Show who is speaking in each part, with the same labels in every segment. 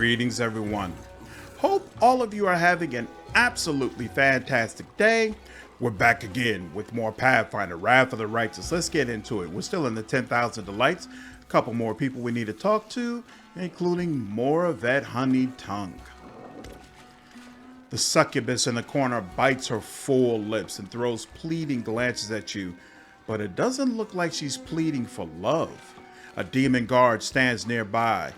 Speaker 1: Greetings everyone. Hope all of you are having an absolutely fantastic day. We're back again with more Pathfinder, Wrath of the Righteous. Let's get into it. We're still in the 10,000 Delights. A couple more people we need to talk to, including Morevet Honeyed Tongue. The succubus in the corner bites her full lips and throws pleading glances at you, but it doesn't look like she's pleading for love. A demon guard stands nearby.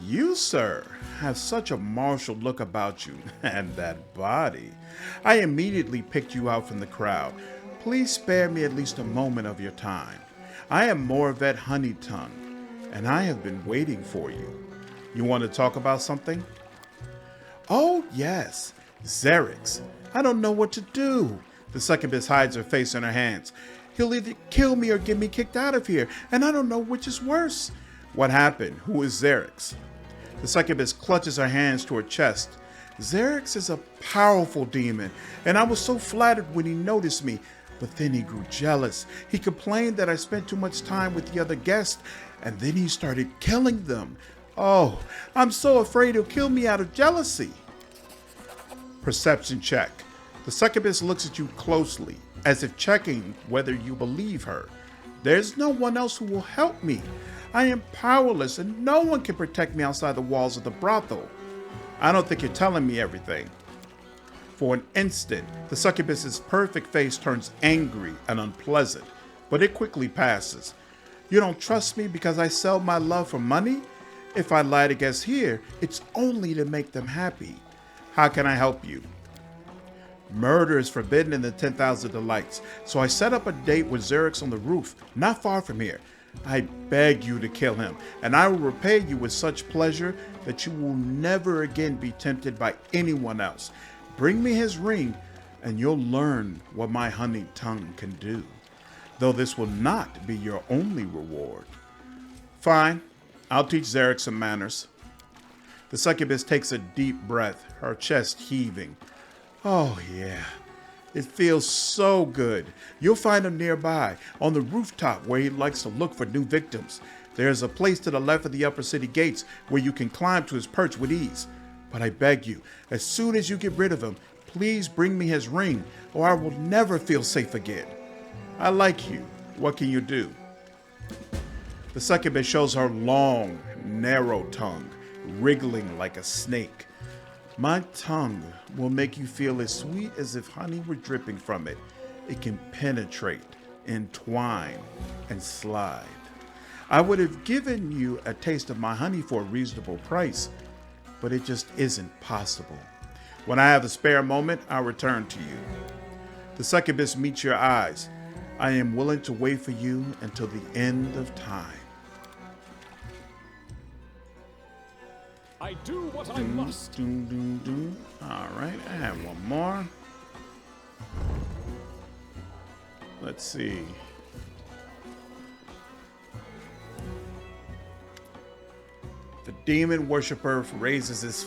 Speaker 1: You, sir, have such a martial look about you, and that body. I immediately picked you out from the crowd. Please spare me at least a moment of your time. I am Morevet Honeyed Tongue, and I have been waiting for you. You want to talk about something? Oh, yes. Xerix. I don't know what to do. The succubus hides her face in her hands. He'll either kill me or get me kicked out of here, and I don't know which is worse. What happened? Who is Xerix? The succubus clutches her hands to her chest. Xerix is a powerful demon, and I was so flattered when he noticed me, but then he grew jealous. He complained that I spent too much time with the other guests, and then he started killing them. Oh, I'm so afraid he'll kill me out of jealousy. Perception check. The succubus looks at you closely, as if checking whether you believe her. There's no one else who will help me. I am powerless and no one can protect me outside the walls of the brothel. I don't think you're telling me everything. For an instant, the succubus's perfect face turns angry and unpleasant, but it quickly passes. You don't trust me because I sell my love for money? If I lie to guests here, it's only to make them happy. How can I help you? Murder is forbidden in the 10,000 Delights, so I set up a date with Xerix on the roof, not far from here. I beg you to kill him, and I will repay you with such pleasure that you will never again be tempted by anyone else. Bring me his ring, and you'll learn what my honeyed tongue can do, though this will not be your only reward. Fine, I'll teach Xerix some manners. The succubus takes a deep breath, her chest heaving. Oh yeah, it feels so good. You'll find him nearby, on the rooftop where he likes to look for new victims. There's a place to the left of the upper city gates where you can climb to his perch with ease. But I beg you, as soon as you get rid of him, please bring me his ring, or I will never feel safe again. I like you. What can you do? The succubus shows her long, narrow tongue, wriggling like a snake. My tongue will make you feel as sweet as if honey were dripping from it. It can penetrate, entwine, and slide. I would have given you a taste of my honey for a reasonable price, but it just isn't possible. When I have a spare moment, I'll return to you. The succubus meets your eyes. I am willing to wait for you until the end of time.
Speaker 2: I do what I must.
Speaker 1: All right, I have one more. Let's see. The demon worshiper raises his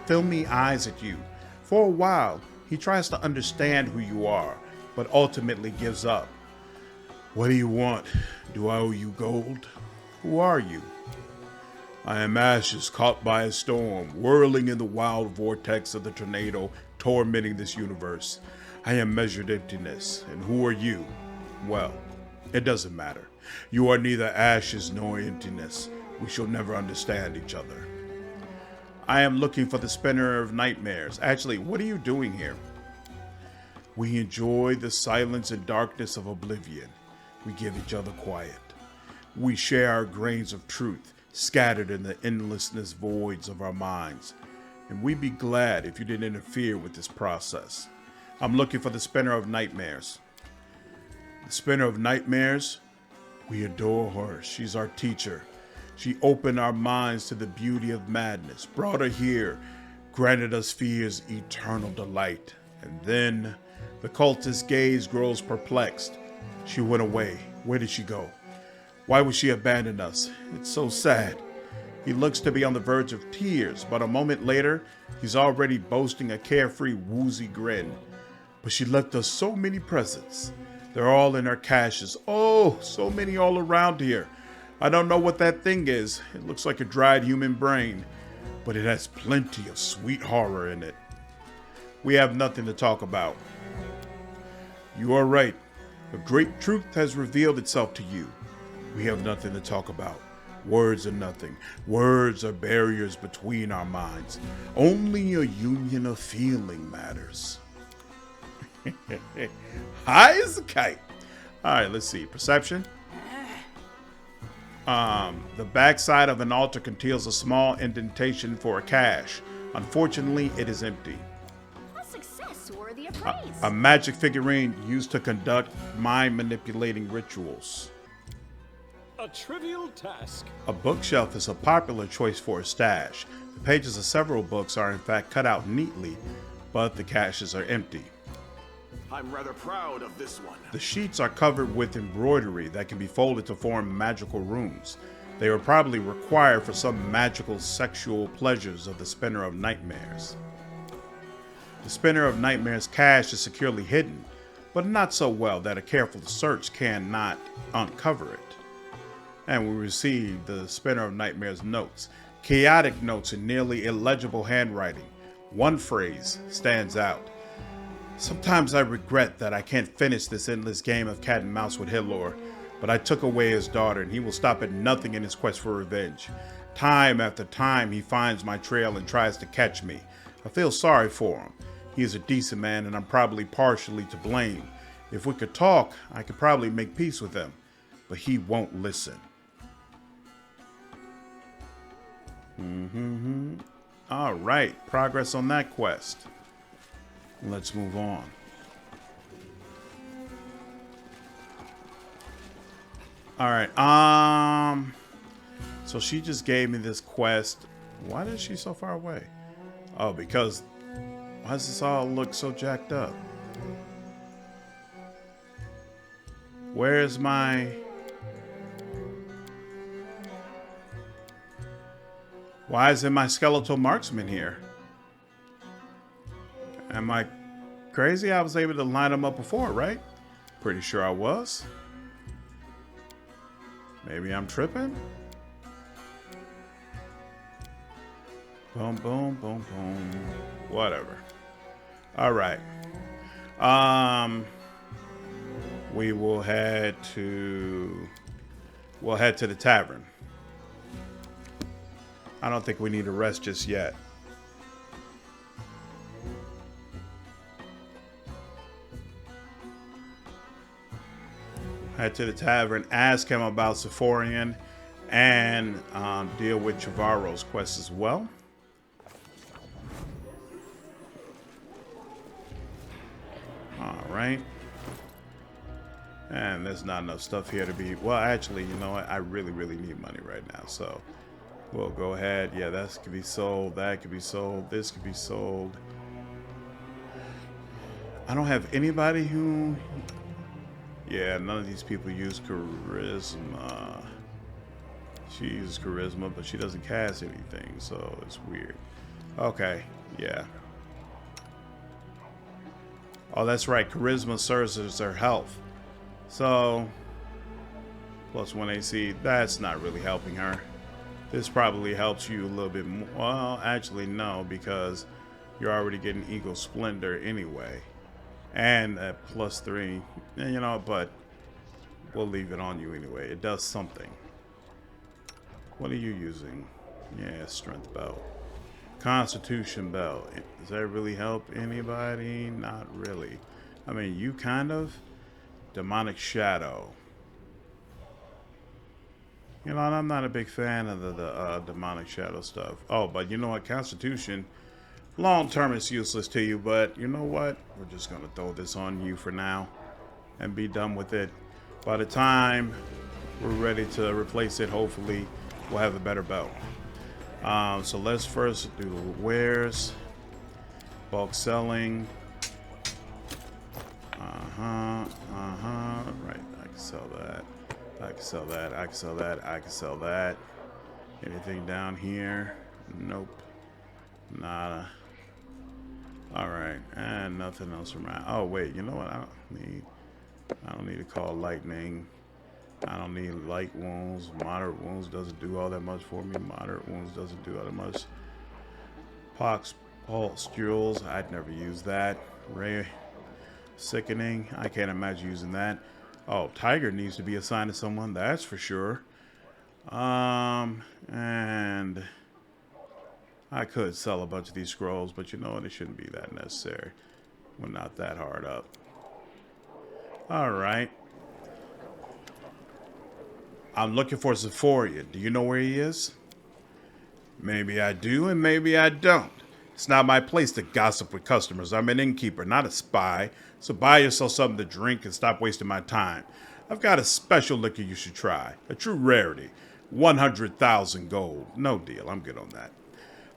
Speaker 1: filmy eyes at you. For a while, he tries to understand who you are, but ultimately gives up. What do you want? Do I owe you gold? Who are you? I am ashes caught by a storm, whirling in the wild vortex of the tornado, tormenting this universe. I am measured emptiness, and who are you? Well, it doesn't matter. You are neither ashes nor emptiness. We shall never understand each other. I am looking for the spinner of nightmares. Actually, what are you doing here? We enjoy the silence and darkness of oblivion. We give each other quiet. We share our grains of truth, scattered in the endlessness voids of our minds, and we'd be glad if you didn't interfere with this process. I'm looking for the spinner of nightmares. The spinner of nightmares? We adore her. She's our teacher. She opened our minds to the beauty of madness, brought her here, granted us fear's eternal delight. And then the cultist's gaze grows perplexed. She went away. Where did she go? Why would she abandon us? It's so sad. He looks to be on the verge of tears, but a moment later, he's already boasting a carefree, woozy grin. But she left us so many presents. They're all in her caches. Oh, so many all around here. I don't know what that thing is. It looks like a dried human brain. but it has plenty of sweet horror in it. We have nothing to talk about. You are right. A great truth has revealed itself to you. We have nothing to talk about. Words are nothing. Words are barriers between our minds. Only a union of feeling matters. High as a kite. All right, let's see. Perception. The backside of an altar conceals a small indentation for a cache. Unfortunately, it is empty.
Speaker 3: A success worthy of praise.
Speaker 1: A magic figurine used to conduct mind manipulating rituals.
Speaker 2: A trivial task.
Speaker 1: A bookshelf is a popular choice for a stash. The pages of several books are in fact cut out neatly, but the caches are empty.
Speaker 4: I'm rather proud of this one.
Speaker 1: The sheets are covered with embroidery that can be folded to form magical runes. They were probably required for some magical sexual pleasures of the Spinner of Nightmares. The Spinner of Nightmares cache is securely hidden, but not so well that a careful search cannot uncover it. And we received the Spinner of Nightmares notes, chaotic notes in nearly illegible handwriting. One phrase stands out. Sometimes I regret that I can't finish this endless game of cat and mouse with Hilor, but I took away his daughter and he will stop at nothing in his quest for revenge. Time after time he finds my trail and tries to catch me. I feel sorry for him. He is a decent man and I'm probably partially to blame. If we could talk, I could probably make peace with him, but he won't listen. All right, progress on that quest. Let's move on. All right. So she just gave me this quest. Why is she so far away? Oh, because why does this all look so jacked up? Where's my... Why isn't my skeletal marksman here? Am I crazy? I was able to line them up before, right? Pretty sure I was. Maybe I'm tripping? Boom, boom, boom, boom. Whatever. All right. We'll head to the tavern. I don't think we need to rest just yet. Head to the tavern, ask him about Ziforian, and deal with Chavaro's quest as well. All right. And there's not enough stuff here to be... Well, actually, you know what? I really, really need money right now, so we'll go ahead. Yeah, that could be sold. That could be sold. This could be sold. I don't have anybody who... Yeah, none of these people use charisma. She uses charisma, but she doesn't cast anything, so it's weird. Okay, yeah. Oh, that's right. Charisma serves as her health. So, +1 AC. That's not really helping her. This probably helps you a little bit more. Well, actually, no, because you're already getting Eagle Splendor anyway. And at +3, you know, but we'll leave it on you anyway. It does something. What are you using? Yeah, Strength Belt. Constitution Belt. Does that really help anybody? Not really. I mean, you kind of. Demonic Shadow. You know, I'm not a big fan of the Demonic Shadow stuff. Oh, but you know what? Constitution. Long term is useless to you, but you know what? We're just going to throw this on you for now and be done with it. By the time we're ready to replace it, hopefully we'll have a better belt. So let's first do wares, bulk selling. Right, I can sell that. I can sell that. I can sell that. I can sell that. Anything down here? Nope. Nada. Alright, and nothing else around. Oh wait, you know what? I don't need to call lightning. I don't need light wounds. Moderate wounds doesn't do all that much for me. Moderate wounds doesn't do all that much. Pox pustules. I'd never use that. Ray sickening. I can't imagine using that. Oh, tiger needs to be assigned to someone. That's for sure. And I could sell a bunch of these scrolls, but you know what? It shouldn't be that necessary. We're not that hard up. All right. I'm looking for Ziforian. Do you know where he is? Maybe I do, and maybe I don't. It's not my place to gossip with customers. I'm an innkeeper, not a spy. So buy yourself something to drink and stop wasting my time. I've got a special liquor you should try. A true rarity. 100,000 gold. No deal. I'm good on that.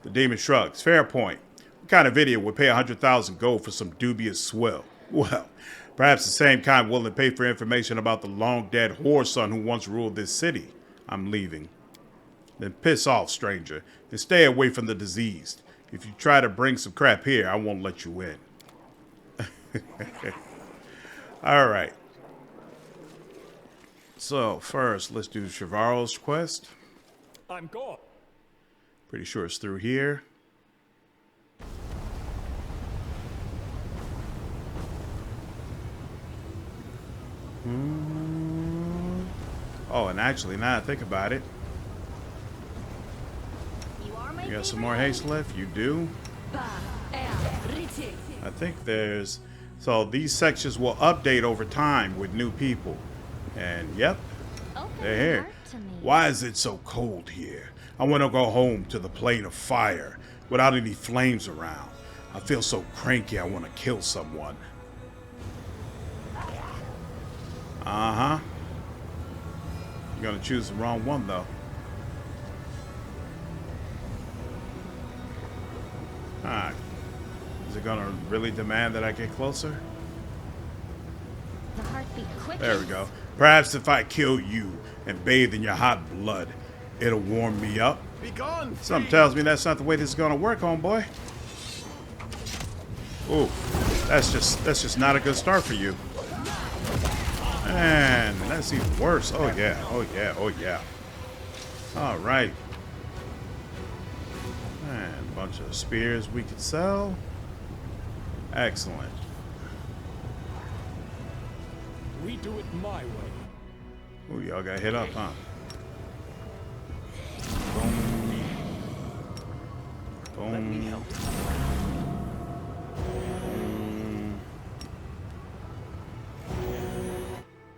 Speaker 1: The demon shrugs. Fair point. What kind of idiot would pay 100,000 gold for some dubious swill? Well, perhaps the same kind willing to pay for information about the long-dead whore son who once ruled this city. I'm leaving. Then piss off, stranger, and stay away from the diseased. If you try to bring some crap here, I won't let you in. All right. So, first, let's do Shivaro's quest.
Speaker 2: I'm gone.
Speaker 1: Pretty sure it's through here. Oh, and actually, now that I think about it, you got some more haste left? You do? I think there's... So these sections will update over time with new people. And yep, they're here. Why is it so cold here? I want to go home to the plane of fire without any flames around. I feel so cranky I want to kill someone. Uh-huh. You're going to choose the wrong one, though. Ah, is it gonna really demand that I get closer?
Speaker 3: The heartbeat quickens.
Speaker 1: There we go. Perhaps if I kill you and bathe in your hot blood, it'll warm me up.
Speaker 4: Be gone.
Speaker 1: Something tells me that's not the way this is gonna work, homeboy. Ooh, that's just not a good start for you. And that's even worse. Oh yeah, oh yeah, oh yeah. All right. And a bunch of spears we could sell. Excellent.
Speaker 2: We do it my way.
Speaker 1: Ooh, y'all got hit up, huh? Boom. Boom.
Speaker 4: Let me help.
Speaker 1: Boom.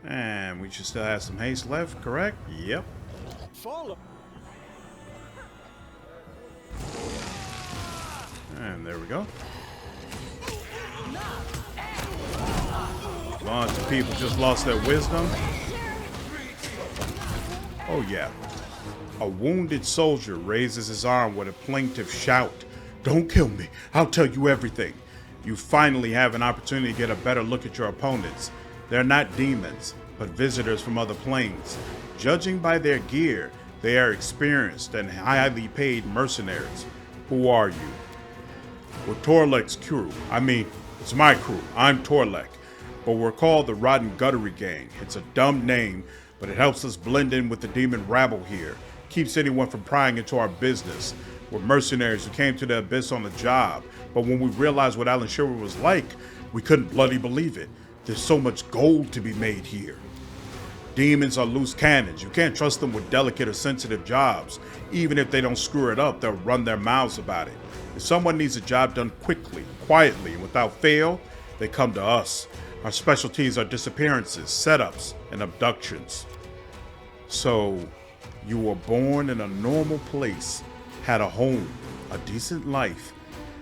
Speaker 1: And we should still have some haste left, correct? Yep.
Speaker 2: Follow.
Speaker 1: And there we go. A bunch of people just lost their wisdom. Oh yeah. A wounded soldier raises his arm with a plaintive shout. Don't kill me. I'll tell you everything. You finally have an opportunity to get a better look at your opponents. They're not demons, but visitors from other planes. Judging by their gear, they are experienced and highly paid mercenaries. Who are you? We're Torlek's crew. I mean, it's my crew. I'm Torlek. But we're called the Rotten Guttery Gang. It's a dumb name, but it helps us blend in with the demon rabble here. Keeps anyone from prying into our business. We're mercenaries who came to the Abyss on the job. But when we realized what Alan Shearer was like, we couldn't bloody believe it. There's so much gold to be made here. Demons are loose cannons. You can't trust them with delicate or sensitive jobs. Even if they don't screw it up, they'll run their mouths about it. If someone needs a job done quickly, quietly, and without fail, they come to us. Our specialties are disappearances, setups, and abductions. So, you were born in a normal place, had a home, a decent life,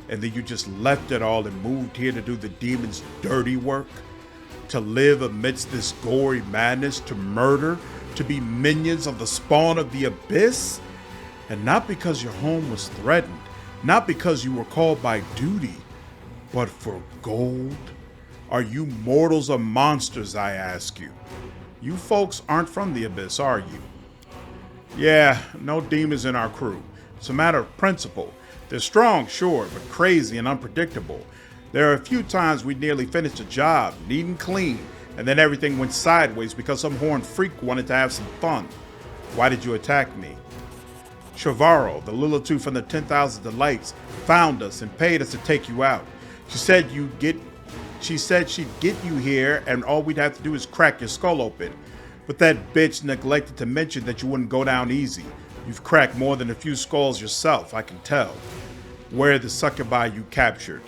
Speaker 1: and then you just left it all and moved here to do the demon's dirty work? To live amidst this gory madness, to murder, to be minions of the spawn of the Abyss? And not because your home was threatened, not because you were called by duty, but for gold? Are you mortals or monsters, I ask you? You folks aren't from the Abyss, are you? Yeah, no demons in our crew. It's a matter of principle. They're strong, sure, but crazy and unpredictable. There are a few times we nearly finished a job, neat and clean, and then everything went sideways because some horned freak wanted to have some fun. Why did you attack me? Trevorrow, the little two from the 10,000 Delights, found us and paid us to take you out. She said she'd get you here and all we'd have to do is crack your skull open. But that bitch neglected to mention that you wouldn't go down easy. You've cracked more than a few skulls yourself, I can tell. Where are the succubi you captured?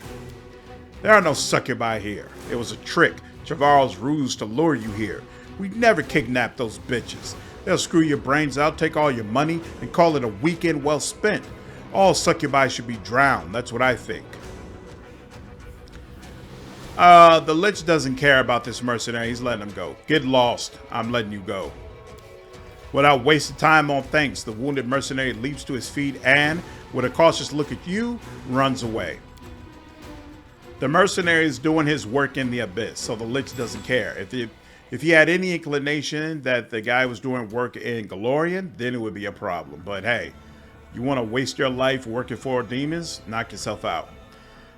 Speaker 1: There are no succubi here. It was a trick, Trevorrow's ruse to lure you here. We'd never kidnap those bitches. They'll screw your brains out, take all your money, and call it a weekend well spent. All succubi should be drowned, that's what I think. The Lich doesn't care about this mercenary, he's letting him go. Get lost, I'm letting you go. Without wasting time on thanks, the wounded mercenary leaps to his feet and, with a cautious look at you, runs away. The mercenary is doing his work in the abyss, so the Lich doesn't care. If he had any inclination that the guy was doing work in Golarion, then it would be a problem. But hey, you want to waste your life working for demons? Knock yourself out.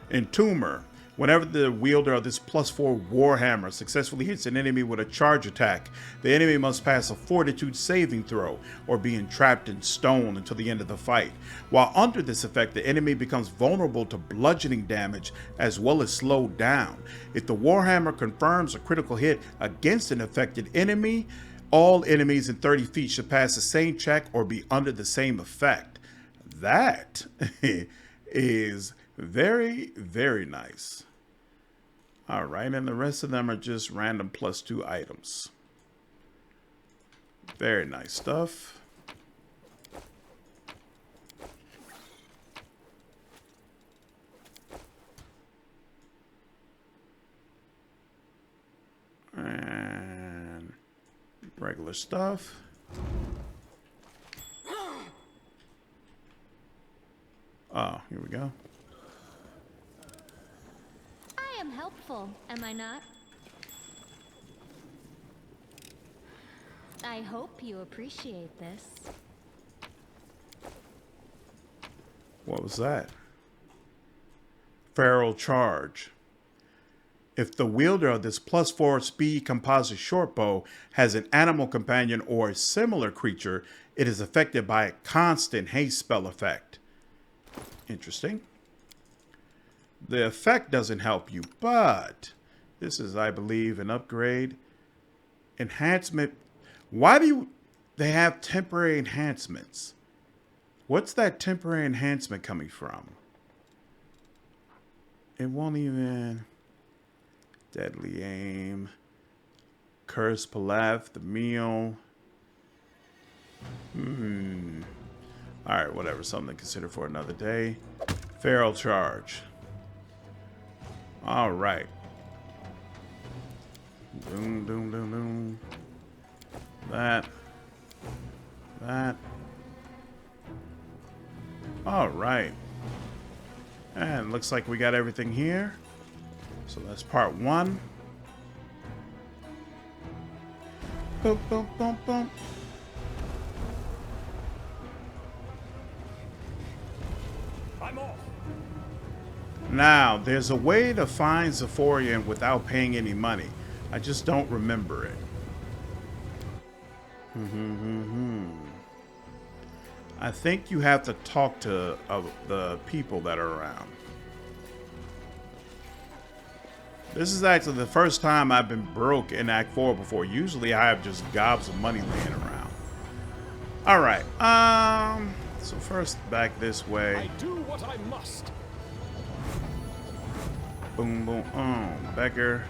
Speaker 1: Entomber. Whenever the wielder of this +4 Warhammer successfully hits an enemy with a charge attack, the enemy must pass a fortitude saving throw or be entrapped in stone until the end of the fight. While under this effect, the enemy becomes vulnerable to bludgeoning damage as well as slowed down. If the Warhammer confirms a critical hit against an affected enemy, all enemies in 30 feet should pass the same check or be under the same effect. That is very, very nice. All right, and the rest of them are just random +2 items. Very nice stuff. And regular stuff. Oh, here we go.
Speaker 3: I am helpful, am I not? I hope you appreciate this.
Speaker 1: What was that? Feral charge. If the wielder of this +4 speed composite shortbow has an animal companion or a similar creature, it is affected by a constant haste spell effect. Interesting. The effect doesn't help you, but this is, I believe, an upgrade. Enhancement. Why do they have temporary enhancements? What's that temporary enhancement coming from? It won't even... Deadly aim. Curse Palaf, the meal. Alright, whatever. Something to consider for another day. Feral charge. All right. Boom, boom, boom, boom. That. All right. And looks like we got everything here. So that's part 1. Boom, boom, boom, boom.
Speaker 2: I'm off.
Speaker 1: Now, there's a way to find Ziforian without paying any money. I just don't remember it. I think you have to talk to the people that are around. This is actually the first time I've been broke in Act 4 before. Usually I have just gobs of money laying around. All right. So first back this way.
Speaker 2: I do what I must.
Speaker 1: Boom, boom, beggar.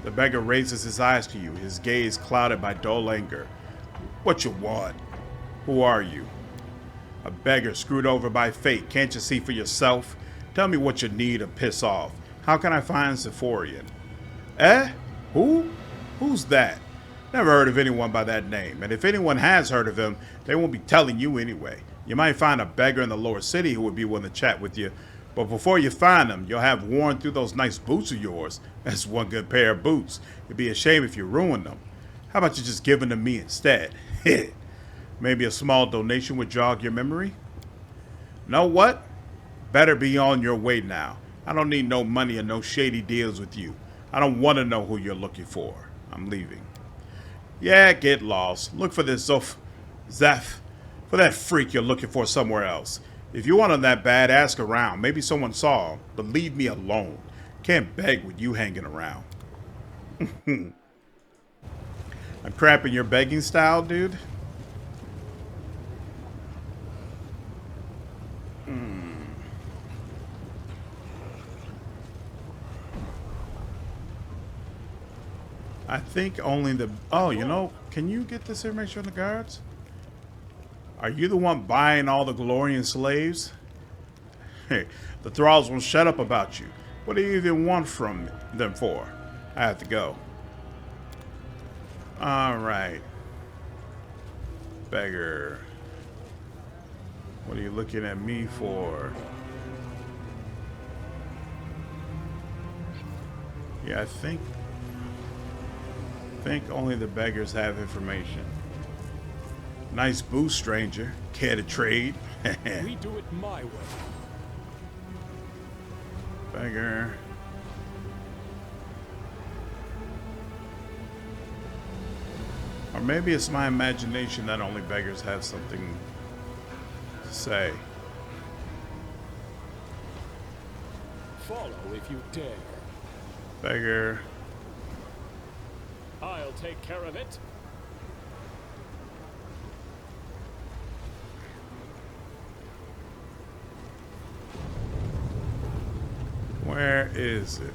Speaker 1: The beggar raises his eyes to you, his gaze clouded by dull anger. What you want? Who are you? A beggar screwed over by fate. Can't you see for yourself? Tell me what you need to piss off. How can I find Ziforian? Eh? Who? Who's that? Never heard of anyone by that name. And if anyone has heard of him, they won't be telling you anyway. You might find a beggar in the lower city who would be willing to chat with you. But before you find them, you'll have worn through those nice boots of yours. That's one good pair of boots. It'd be a shame if you ruined them. How about you just give them to me instead? Maybe a small donation would jog your memory? Know what? Better be on your way now. I don't need no money and no shady deals with you. I don't want to know who you're looking for. I'm leaving. Yeah, get lost. Look for this Zeph. For that freak you're looking for somewhere else. If you want him that bad, ask around. Maybe someone saw him, but leave me alone. Can't beg with you hanging around. I'm cramping your begging style, dude. I think only the... Oh, you know, can you get this information from the guards? Are you the one buying all the Golarion slaves? Hey, the thralls won't shut up about you. What do you even want from them for? I have to go. Alright. Beggar. What are you looking at me for? Yeah, I think only the beggars have information. Nice boost, stranger. Care to trade?
Speaker 2: We do it my way.
Speaker 1: Beggar. Or maybe it's my imagination that only beggars have something to say.
Speaker 2: Follow if you dare.
Speaker 1: Beggar.
Speaker 2: I'll take care of it.
Speaker 1: Where is it?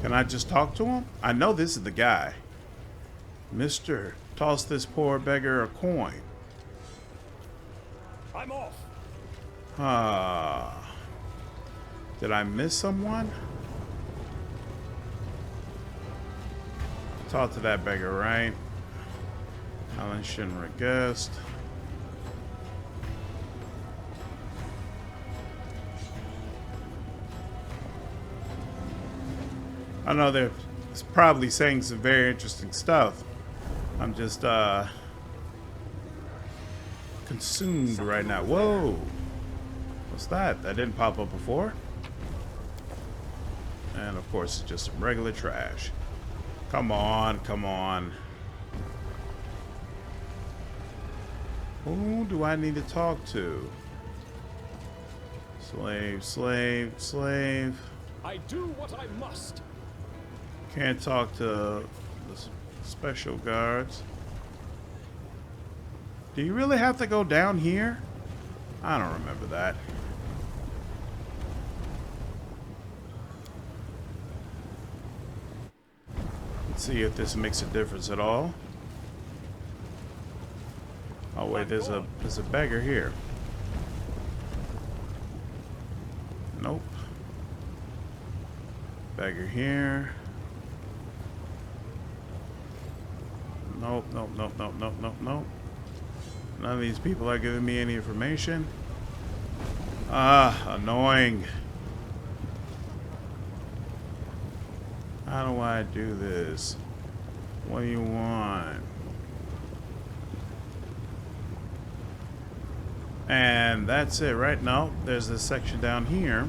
Speaker 1: Can I just talk to him? I know this is the guy. Mister, toss this poor beggar a coin.
Speaker 2: I'm off.
Speaker 1: Ah. Did I miss someone? Talk to that beggar, right? Alan Shinra guest. I know they're probably saying some very interesting stuff. I'm just consumed right now. Whoa! What's that? That didn't pop up before. And of course, it's just some regular trash. Come on, come on. Who do I need to talk to? Slave, slave, slave.
Speaker 2: I do what I must.
Speaker 1: Can't talk to the special guards. Do you really have to go down here? I don't remember that. Let's see if this makes a difference at all. Oh wait, there's a beggar here. Nope. Beggar here. Nope, nope, nope, nope, nope, nope, nope. None of these people are giving me any information. Ah, annoying. How do I do this? What do you want? And that's it, right? No, there's this section down here.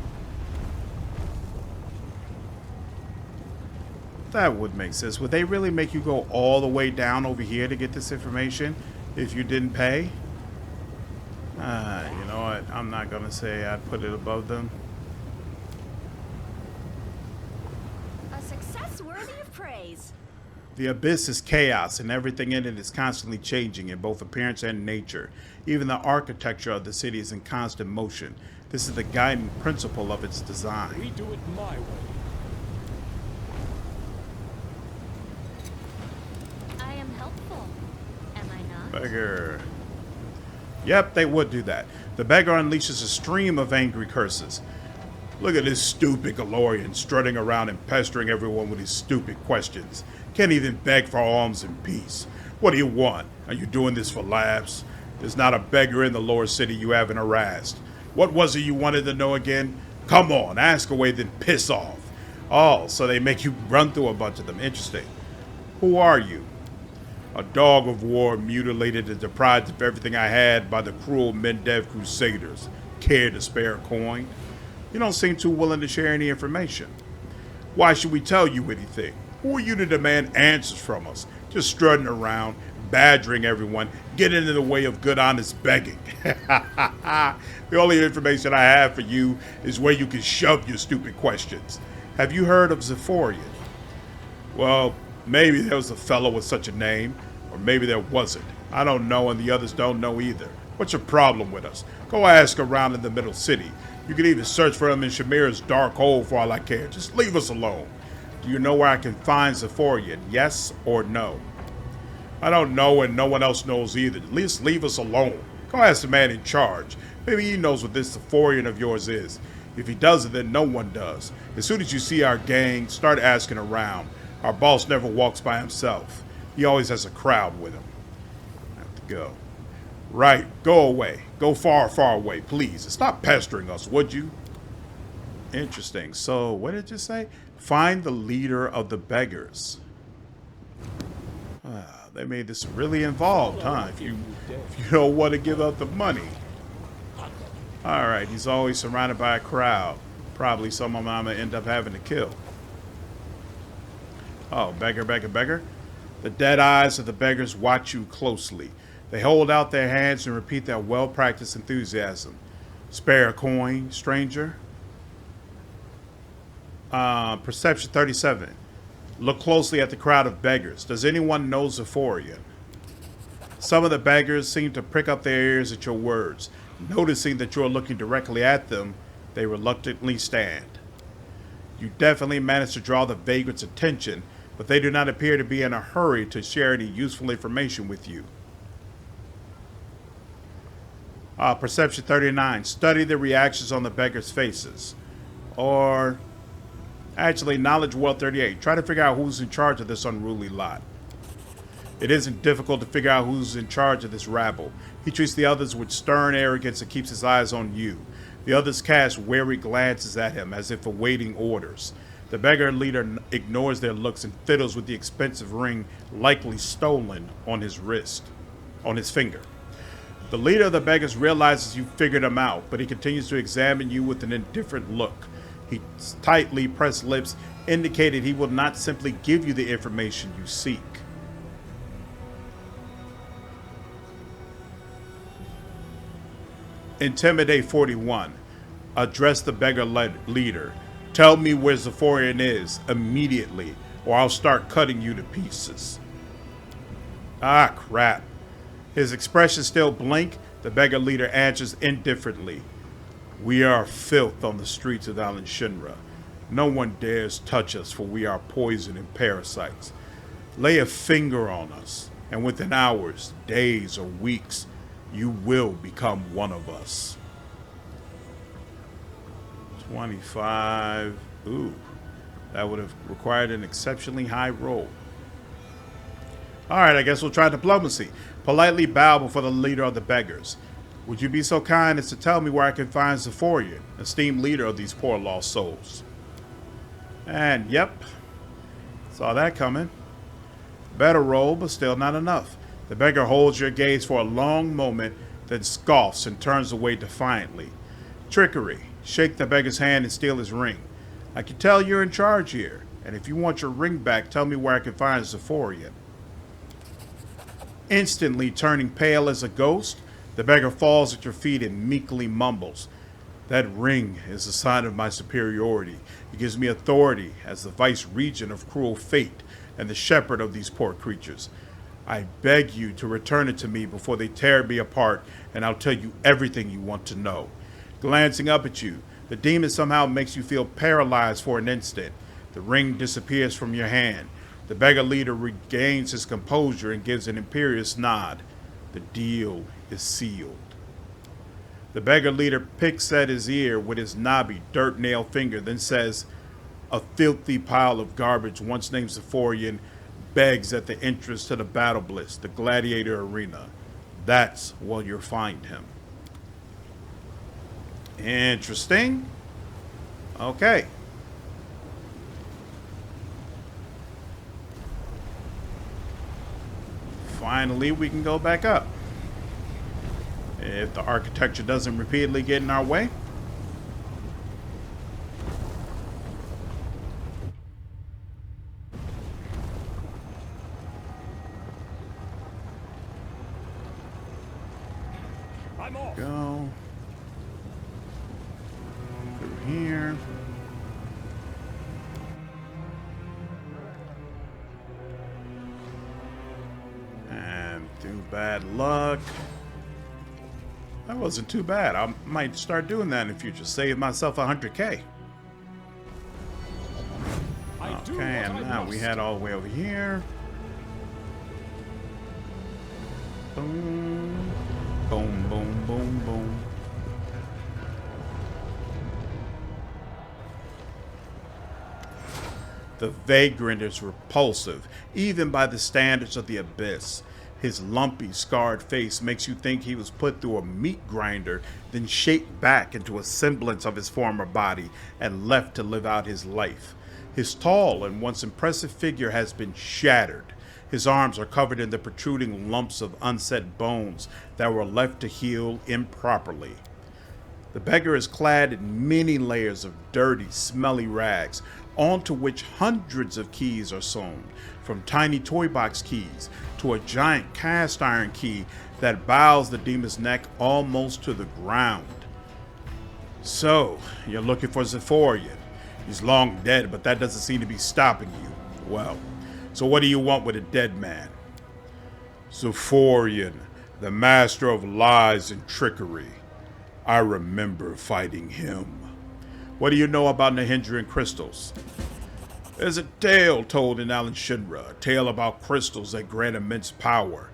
Speaker 1: That would make sense. Would they really make you go all the way down over here to get this information if you didn't pay? You know what? I'm not going to say I'd put it above them.
Speaker 5: A success worthy of praise.
Speaker 1: The abyss is chaos, and everything in it is constantly changing in both appearance and nature. Even the architecture of the city is in constant motion. This is the guiding principle of its design.
Speaker 2: We do it my way.
Speaker 3: I am helpful, am I not?
Speaker 1: Beggar. Yep, they would do that. The beggar unleashes a stream of angry curses. Look at this stupid Golarion strutting around and pestering everyone with his stupid questions. Can't even beg for alms in peace. What do you want? Are you doing this for laughs? There's not a beggar in the lower city you haven't harassed. What was it you wanted to know again? Come on, ask away, then piss off. Oh, so they make you run through a bunch of them. Interesting. Who are you? A dog of war mutilated and deprived of everything I had by the cruel Mendev Crusaders. Care to spare a coin? You don't seem too willing to share any information. Why should we tell you anything? Who are you to demand answers from us? Just strutting around, badgering everyone, getting in the way of good, honest begging. The only information I have for you is where you can shove your stupid questions. Have you heard of Ziforian? Well, maybe there was a fellow with such a name, or maybe there wasn't. I don't know, and the others don't know either. What's your problem with us? Go ask around in the middle city. You can even search for him in Shamir's dark hole for all I care. Just leave us alone. Do you know where I can find Ziforian? Yes or no? I don't know, and no one else knows either. At least leave us alone. Go ask the man in charge. Maybe he knows what this Ziforian of yours is. If he doesn't, then no one does. As soon as you see our gang, start asking around. Our boss never walks by himself. He always has a crowd with him. I have to go. Right, go away. Go far, far away, please. And stop pestering us, would you? Interesting. So, what did you say? Find the leader of the beggars. They made this really involved, huh? If you don't want to give up the money. Alright, he's always surrounded by a crowd. Probably someone I'm going to end up having to kill. Oh, beggar, beggar, beggar. The dead eyes of the beggars watch you closely. They hold out their hands and repeat their well-practiced enthusiasm. Spare a coin, stranger. Perception 37. Look closely at the crowd of beggars. Does anyone know Ziforian? Some of the beggars seem to prick up their ears at your words. Noticing that you're looking directly at them, they reluctantly stand. You definitely managed to draw the vagrants' attention, but they do not appear to be in a hurry to share any useful information with you. Perception 39. Study the reactions on the beggars' faces. Or, actually, Knowledge World 38. Try to figure out who's in charge of this unruly lot. It isn't difficult to figure out who's in charge of this rabble. He treats the others with stern arrogance and keeps his eyes on you. The others cast wary glances at him as if awaiting orders. The beggar leader ignores their looks and fiddles with the expensive ring likely stolen on his finger. The leader of the beggars realizes you figured him out, but he continues to examine you with an indifferent look. His tightly pressed lips indicated he will not simply give you the information you seek. Intimidate 41. Address the beggar leader. Tell me where Ziforian is immediately, or I'll start cutting you to pieces. Ah, crap. His expression still blank. The beggar leader answers indifferently. We are filth on the streets of Alan Shinra. No one dares touch us, for we are poison and parasites. Lay a finger on us, and within hours, days, or weeks, you will become one of us. 25. Ooh, that would have required an exceptionally high roll. Alright, I guess we'll try diplomacy. Politely bow before the leader of the beggars. Would you be so kind as to tell me where I can find Ziforian, esteemed leader of these poor lost souls? And yep, saw that coming. Better roll, but still not enough. The beggar holds your gaze for a long moment, then scoffs and turns away defiantly. Trickery. Shake the beggar's hand and steal his ring. I can tell you're in charge here, and if you want your ring back, tell me where I can find Ziforian. Instantly turning pale as a ghost, the beggar falls at your feet and meekly mumbles. That ring is a sign of my superiority. It gives me authority as the vice-regent of cruel fate and the shepherd of these poor creatures. I beg you to return it to me before they tear me apart, and I'll tell you everything you want to know. Glancing up at you, the demon somehow makes you feel paralyzed for an instant. The ring disappears from your hand. The beggar leader regains his composure and gives an imperious nod. The deal is sealed. The beggar leader picks at his ear with his knobby, dirt-nailed finger, then says, a filthy pile of garbage once named Ziforian begs at the entrance to the battle bliss, the gladiator arena. That's where you'll find him. Interesting. Okay. Finally, we can go back up. If the architecture doesn't repeatedly get in our way.
Speaker 2: I'm off.
Speaker 1: Go. Through here. And through bad luck. That wasn't too bad. I might start doing that in the future. Save myself 100K. Okay, and now we head all the way over here. Boom. Boom, boom, boom, boom. The vagrant is repulsive, even by the standards of the Abyss. His lumpy, scarred face makes you think he was put through a meat grinder, then shaped back into a semblance of his former body and left to live out his life. His tall and once impressive figure has been shattered. His arms are covered in the protruding lumps of unset bones that were left to heal improperly. The beggar is clad in many layers of dirty, smelly rags, onto which hundreds of keys are sewn, from tiny toy box keys to a giant cast iron key that bows the demon's neck almost to the ground. So, you're looking for Ziforian. He's long dead, but that doesn't seem to be stopping you. Well, so what do you want with a dead man? Ziforian, the master of lies and trickery. I remember fighting him. What do you know about Nahindrian crystals? There's a tale told in Alan Shinra, a tale about crystals that grant immense power.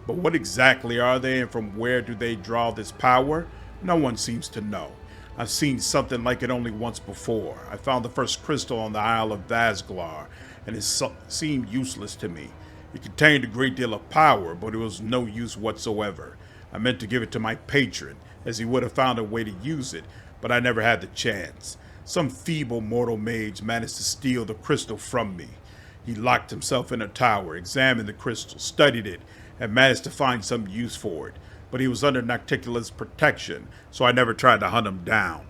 Speaker 1: But what exactly are they, and from where do they draw this power? No one seems to know. I've seen something like it only once before. I found the first crystal on the Isle of Vazglar, and it seemed useless to me. It contained a great deal of power, but it was no use whatsoever. I meant to give it to my patron, as he would have found a way to use it, but I never had the chance. Some feeble mortal mage managed to steal the crystal from me. He locked himself in a tower, examined the crystal, studied it, and managed to find some use for it. But he was under Nocticula's protection, so I never tried to hunt him down.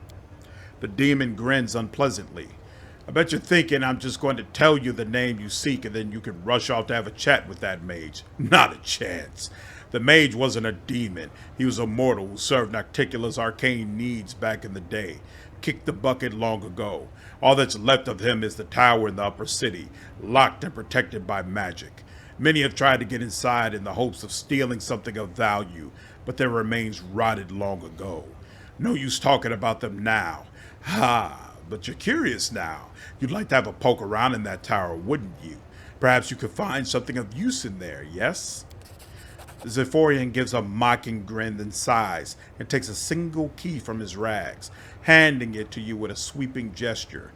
Speaker 1: The demon grins unpleasantly. I bet you're thinking I'm just going to tell you the name you seek and then you can rush off to have a chat with that mage. Not a chance. The mage wasn't a demon. He was a mortal who served Nocticula's arcane needs back in the day. Kicked the bucket long ago. All that's left of him is the tower in the upper city, locked and protected by magic. Many have tried to get inside in the hopes of stealing something of value, but their remains rotted long ago. No use talking about them now. Ha, but you're curious now. You'd like to have a poke around in that tower, wouldn't you? Perhaps you could find something of use in there, yes? The Ziforian gives a mocking grin, then sighs, and takes a single key from his rags, handing it to you with a sweeping gesture.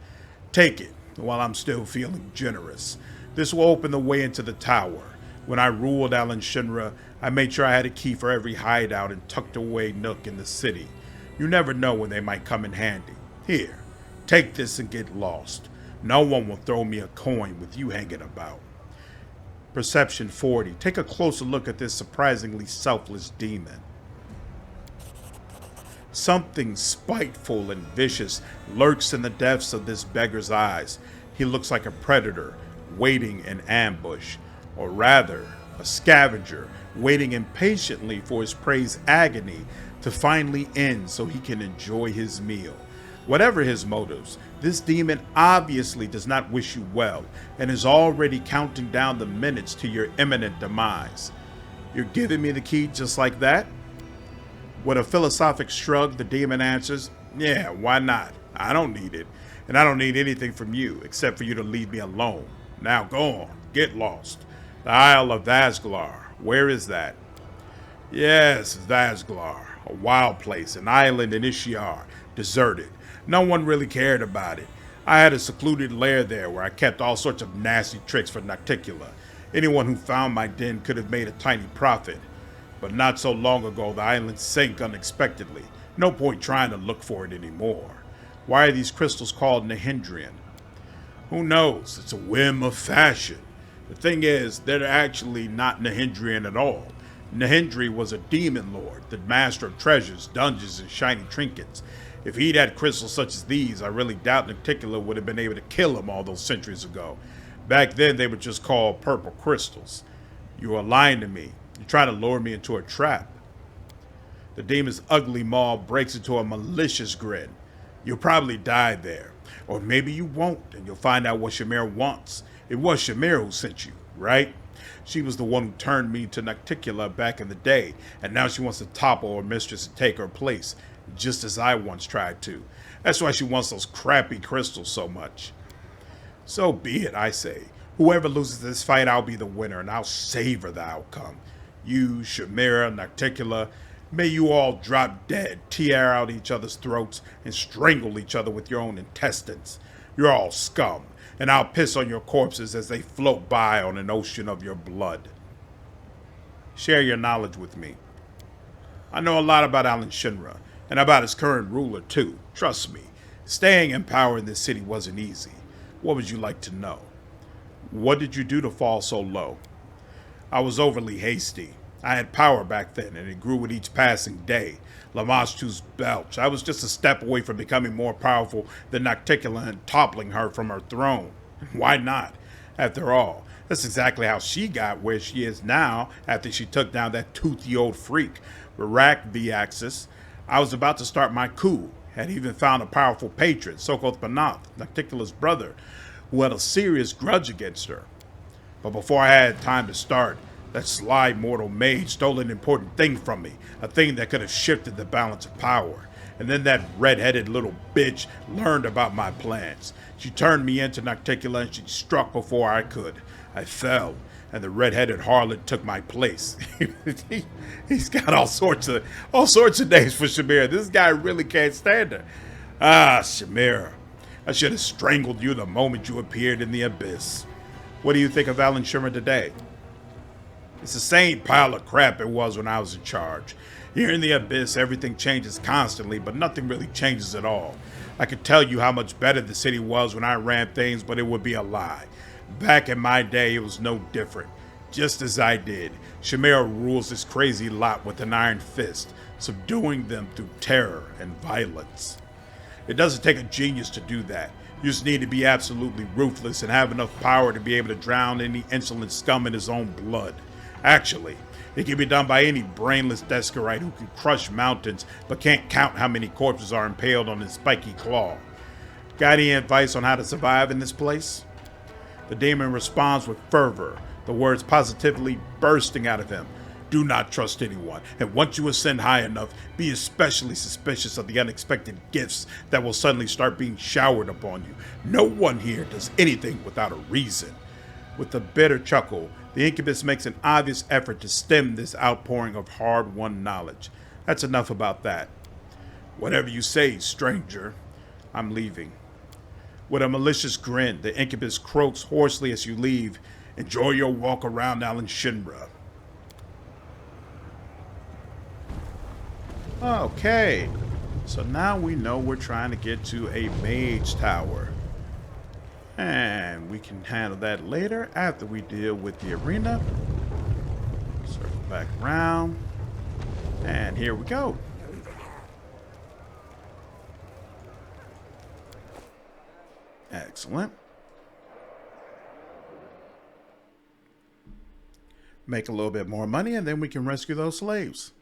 Speaker 1: Take it, while I'm still feeling generous. This will open the way into the tower. When I ruled Alan Shinra, I made sure I had a key for every hideout and tucked away nook in the city. You never know when they might come in handy. Here, take this and get lost. No one will throw me a coin with you hanging about. Perception 40. Take a closer look at this surprisingly selfless demon. Something spiteful and vicious lurks in the depths of this beggar's eyes. He looks like a predator, waiting in ambush, or rather, a scavenger, waiting impatiently for his prey's agony to finally end so he can enjoy his meal. Whatever his motives, this demon obviously does not wish you well and is already counting down the minutes to your imminent demise. You're giving me the key just like that? With a philosophic shrug, the demon answers, yeah, why not? I don't need it, and I don't need anything from you except for you to leave me alone. Now go on, get lost. The Isle of Vazglar, where is that? Yes, Vazglar, a wild place, an island in Ishiar, deserted. No one really cared about it. I had a secluded lair there where I kept all sorts of nasty tricks for Nocticula. Anyone who found my den could have made a tiny profit. But not so long ago, the island sank unexpectedly. No point trying to look for it anymore. Why are these crystals called Nahindrian? Who knows? It's a whim of fashion. The thing is, they're actually not Nahindrian at all. Nahindri was a demon lord, the master of treasures, dungeons, and shiny trinkets. If he'd had crystals such as these, I really doubt Nocticula would have been able to kill him all those centuries ago. Back then, they were just called purple crystals. You are lying to me. You're trying to lure me into a trap. The demon's ugly maw breaks into a malicious grin. You'll probably die there. Or maybe you won't, and you'll find out what Shamir wants. It was Shamir who sent you, right? She was the one who turned me to Nocticula back in the day, and now she wants to topple her mistress and take her place, just as I once tried to. That's why she wants those crappy crystals so much. So be it, I say. Whoever loses this fight, I'll be the winner, and I'll savor the outcome. You, Shamira, Nocticula, may you all drop dead, tear out each other's throats, and strangle each other with your own intestines. You're all scum, and I'll piss on your corpses as they float by on an ocean of your blood. Share your knowledge with me. I know a lot about Alan Shinra, and about his current ruler too. Trust me, staying in power in this city wasn't easy. What would you like to know? What did you do to fall so low? I was overly hasty. I had power back then, and it grew with each passing day. Lamashtu's belch. I was just a step away from becoming more powerful than Nocticula and toppling her from her throne. Why not? After all, that's exactly how she got where she is now after she took down that toothy old freak, Barak the Axis. I was about to start my coup, had even found a powerful patron, Sokoth Banath, Nocticula's brother, who had a serious grudge against her. But before I had time to start, that sly mortal mage stole an important thing from me, a thing that could have shifted the balance of power. And then that red-headed little bitch learned about my plans. She turned me into Nocticula and she struck before I could. I fell, and the red-headed harlot took my place. He's got all sorts of names for Shamir. This guy really can't stand her. Ah, Shamir. I should have strangled you the moment you appeared in the abyss. What do you think of Alan Shinra today? It's the same pile of crap it was when I was in charge. Here in the abyss, everything changes constantly, but nothing really changes at all. I could tell you how much better the city was when I ran things, but it would be a lie. Back in my day, it was no different. Just as I did, Shamir rules this crazy lot with an iron fist, subduing them through terror and violence. It doesn't take a genius to do that. You just need to be absolutely ruthless and have enough power to be able to drown any insolent scum in his own blood. Actually, it can be done by any brainless Deskarite who can crush mountains but can't count how many corpses are impaled on his spiky claw. Got any advice on how to survive in this place? The demon responds with fervor, the words positively bursting out of him. Do not trust anyone, and once you ascend high enough, be especially suspicious of the unexpected gifts that will suddenly start being showered upon you. No one here does anything without a reason. With a bitter chuckle, the incubus makes an obvious effort to stem this outpouring of hard-won knowledge. That's enough about that. Whatever you say, stranger. I'm leaving. With a malicious grin, the incubus croaks hoarsely as you leave. Enjoy your walk around Alan Shinra. Okay, so now we know we're trying to get to a mage tower. And we can handle that later after we deal with the arena. Circle back around. And here we go. Excellent. Make a little bit more money and then we can rescue those slaves.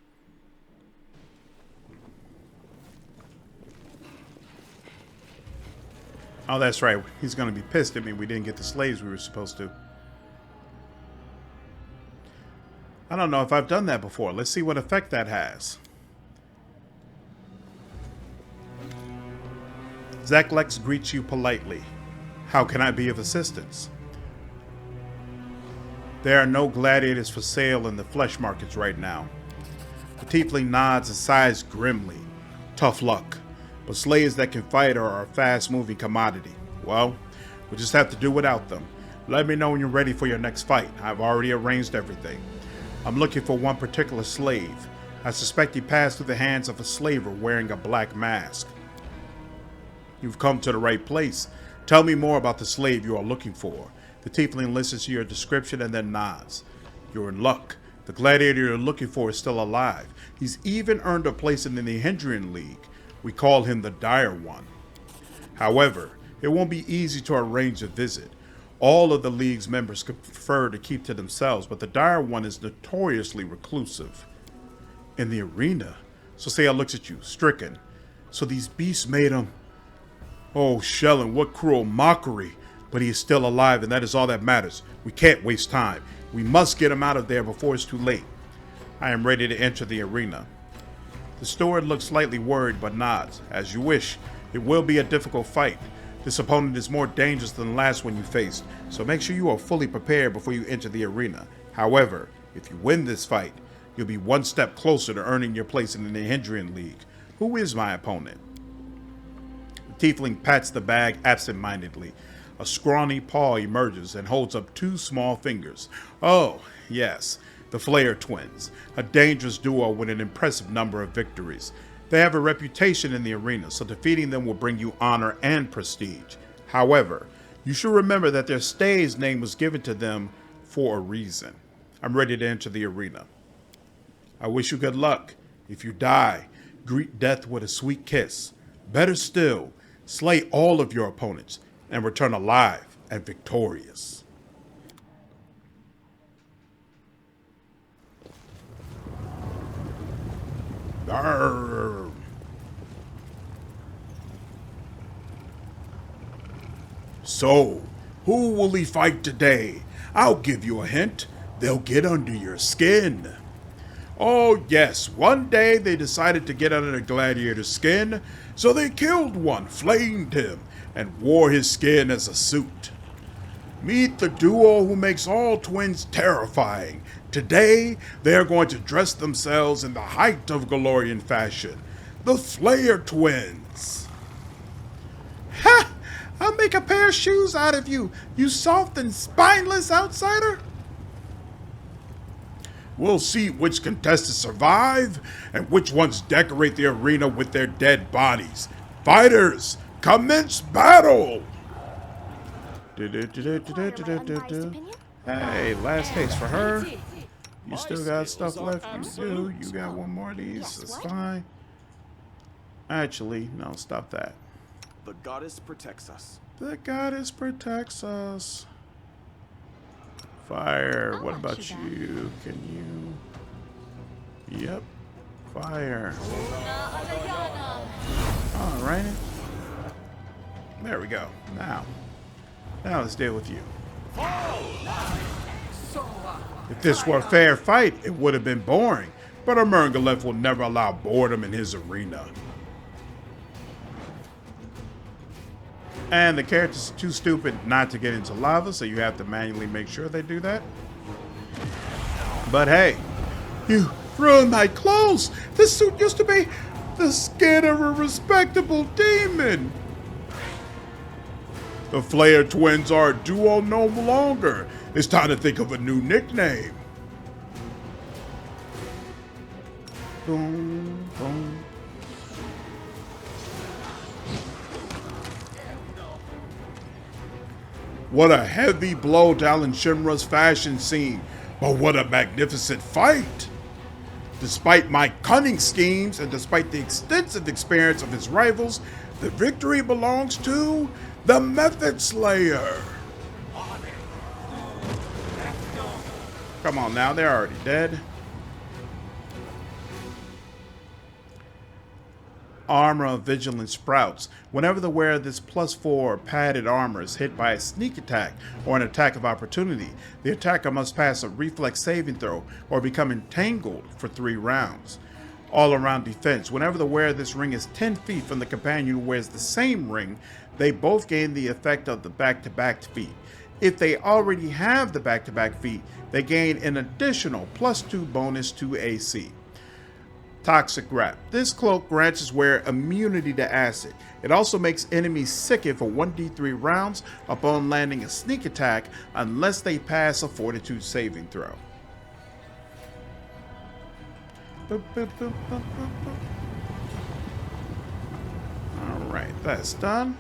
Speaker 1: Oh, that's right. He's going to be pissed at me we didn't get the slaves we were supposed to. I don't know if I've done that before. Let's see what effect that has. Zaklex greets you politely. How can I be of assistance? There are no gladiators for sale in the flesh markets right now. The tiefling nods and sighs grimly. Tough luck. But slaves that can fight are a fast-moving commodity. Well, we'll just have to do without them. Let me know when you're ready for your next fight. I've already arranged everything. I'm looking for one particular slave. I suspect he passed through the hands of a slaver wearing a black mask. You've come to the right place. Tell me more about the slave you are looking for. The tiefling listens to your description and then nods. You're in luck. The gladiator you're looking for is still alive. He's even earned a place in the Hindrian League. We call him the Dire One. However, it won't be easy to arrange a visit. All of the League's members could prefer to keep to themselves, but the Dire One is notoriously reclusive. In the arena, So Saya looks at you, stricken. So these beasts made him. Oh, Shellin, what cruel mockery. But he is still alive, and that is all that matters. We can't waste time. We must get him out of there before it's too late. I am ready to enter the arena. The steward looks slightly worried, but nods. As you wish. It will be a difficult fight. This opponent is more dangerous than the last one you faced, so make sure you are fully prepared before you enter the arena. However, if you win this fight, you'll be one step closer to earning your place in the Nihindrian League. Who is my opponent? The tiefling pats the bag absent-mindedly. A scrawny paw emerges and holds up two small fingers. Oh, yes, the Flayer twins, a dangerous duo with an impressive number of victories. They have a reputation in the arena, so defeating them will bring you honor and prestige. However, you should remember that their stage name was given to them for a reason. I'm ready to enter the arena. I wish you good luck. If you die, greet death with a sweet kiss. Better still, slay all of your opponents and return alive and victorious. Arrgh. So, who will he fight today? I'll give you a hint. They'll get under your skin. Oh yes, one day they decided to get under the gladiator's skin, so they killed one, flamed him, and wore his skin as a suit. Meet the duo who makes all twins terrifying. Today, they are going to dress themselves in the height of Golarion fashion. The Flayer twins. Ha! I'll make a pair of shoes out of you, you soft and spineless outsider. We'll see which contestants survive and which ones decorate the arena with their dead bodies. Fighters, commence battle! Hey, last taste for her. You still got stuff left? You do. You got one more of these. That's fine. Actually, no, stop that.
Speaker 4: The goddess protects us.
Speaker 1: The goddess protects us. Fire. What about you? Can you? Yep. Fire. Alright. There we go. Now let's deal with you. If this were a fair fight, it would have been boring, but Murgalef will never allow boredom in his arena. And the characters are too stupid not to get into lava, so you have to manually make sure they do that. But hey, you ruined my clothes! This suit used to be the skin of a respectable demon! The Flayer twins are a duo no longer. It's time to think of a new nickname. Boom, boom. What a heavy blow to Alan Shimra's fashion scene, but what a magnificent fight! Despite my cunning schemes and despite the extensive experience of his rivals, the victory belongs to the Method Slayer. Come on now, they're already dead. Armor of Vigilant Sprouts. Whenever the wearer of this +4 padded armor is hit by a sneak attack or an attack of opportunity, the attacker must pass a reflex saving throw or become entangled for 3 rounds. All-around defense. Whenever the wearer of this ring is 10 feet from the companion who wears the same ring, they both gain the effect of the back-to-back feat. If they already have the back-to-back feat, they gain an additional +2 bonus to AC. Toxic Wrap. This cloak grants its wearer immunity to acid. It also makes enemies sickened for 1d3 rounds upon landing a sneak attack unless they pass a fortitude saving throw. Alright, that's done.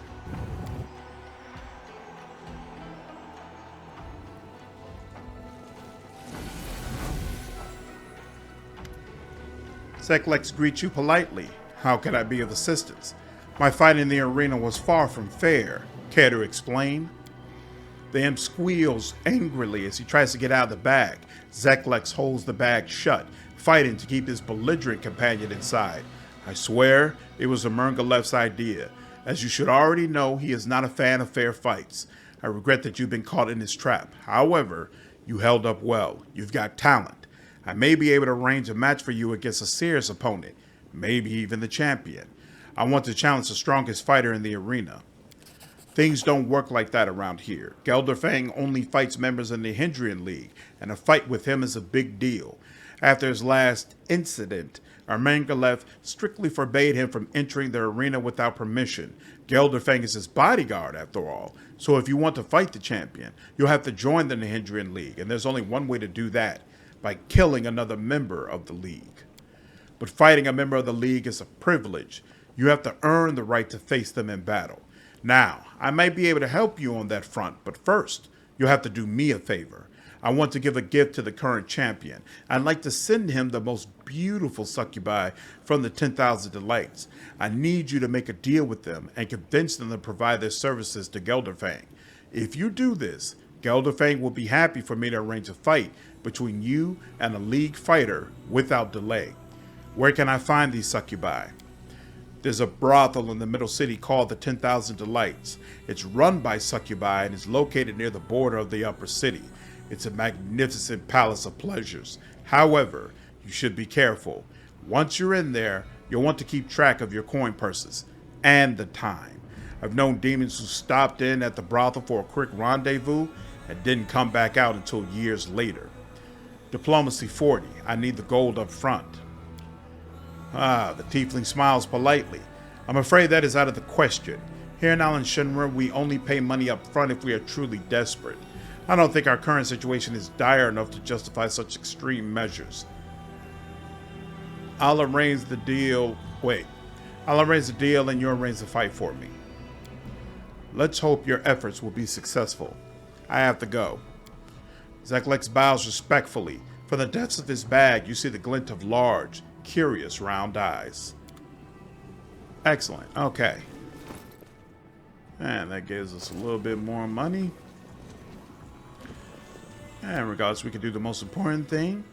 Speaker 1: Seklex greets you politely. How can I be of assistance? My fight in the arena was far from fair. Care to explain? The imp squeals angrily as he tries to get out of the bag. Zeklex holds the bag shut, fighting to keep his belligerent companion inside. I swear it was Amergalef's idea. As you should already know, he is not a fan of fair fights. I regret that you've been caught in his trap. However, you held up well. You've got talent. I may be able to arrange a match for you against a serious opponent, maybe even the champion. I want to challenge the strongest fighter in the arena. Things don't work like that around here. Gelderfang only fights members in the Hindrian League, and a fight with him is a big deal. After his last incident, Amergalef strictly forbade him from entering the arena without permission. Gelderfang is his bodyguard, after all, so if you want to fight the champion, you'll have to join the Hindrian League, and there's only one way to do that, by killing another member of the League. But fighting a member of the League is a privilege. You have to earn the right to face them in battle. Now, I might be able to help you on that front, but first, you'll have to do me a favor. I want to give a gift to the current champion. I'd like to send him the most beautiful succubi from the 10,000 Delights. I need you to make a deal with them and convince them to provide their services to Gelderfang. If you do this, Gelderfang will be happy for me to arrange a fight between you and a League fighter without delay. Where can I find these succubi? There's a brothel in the middle city called the 10,000 Delights. It's run by succubi and is located near the border of the upper city. It's a magnificent palace of pleasures. However, you should be careful. Once you're in there, you'll want to keep track of your coin purses and the time. I've known demons who stopped in at the brothel for a quick rendezvous and didn't come back out until years later. Diplomacy 40. I need the gold up front. The tiefling smiles politely. I'm afraid that is out of the question. Here in Alan Shinra, we only pay money up front if we are truly desperate. I don't think our current situation is dire enough to justify such extreme measures. I'll arrange the deal and you arrange the fight for me. Let's hope your efforts will be successful. I have to go. Zeklex bows respectfully. From the depths of his bag, you see the glint of large, curious round eyes. Excellent. Okay. And that gives us a little bit more money. And regardless, we can do the most important thing.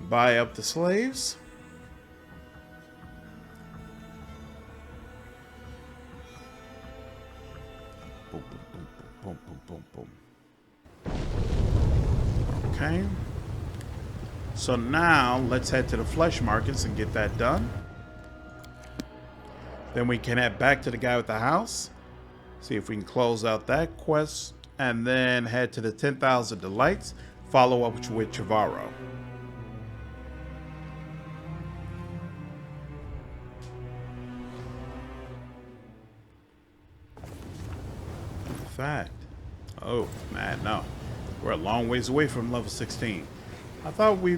Speaker 1: Buy up the slaves. Boom, boom, boom, boom, boom, boom, boom. Okay. So now, let's head to the flesh markets and get that done. Then we can head back to the guy with the house. See if we can close out that quest. And then head to the 10,000 Delights. Follow up with Chavarro. In fact, oh man, no, we're a long ways away from level 16. I thought we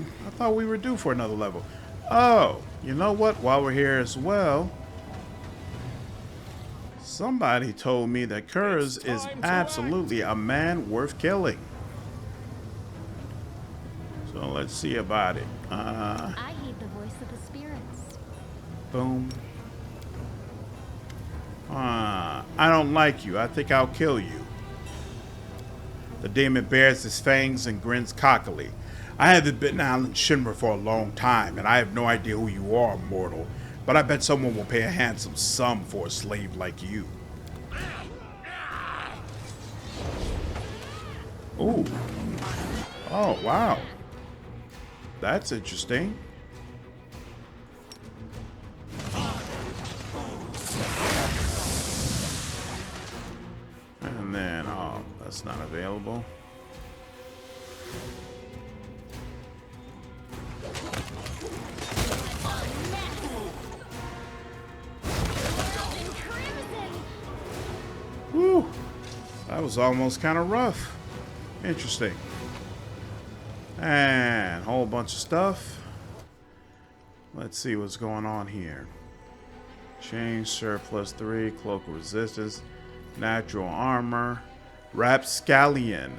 Speaker 1: were due for another level. Oh, you know what? While we're here as well, somebody told me that Kerz is absolutely a man worth killing. So let's see about it.
Speaker 3: I heed the voice of the spirits.
Speaker 1: Boom. I don't like you. I think I'll kill you. The demon bares his fangs and grins cockily. I haven't been out in Shinra for a long time, and I have no idea who you are, mortal. But I bet someone will pay a handsome sum for a slave like you. Ooh. Oh, wow. That's interesting. And then, oh, that's not available. Whew. That was almost kind of rough. Interesting. And a whole bunch of stuff. Let's see what's going on here. Change surplus 3, cloak of resistance, natural armor, rapscallion,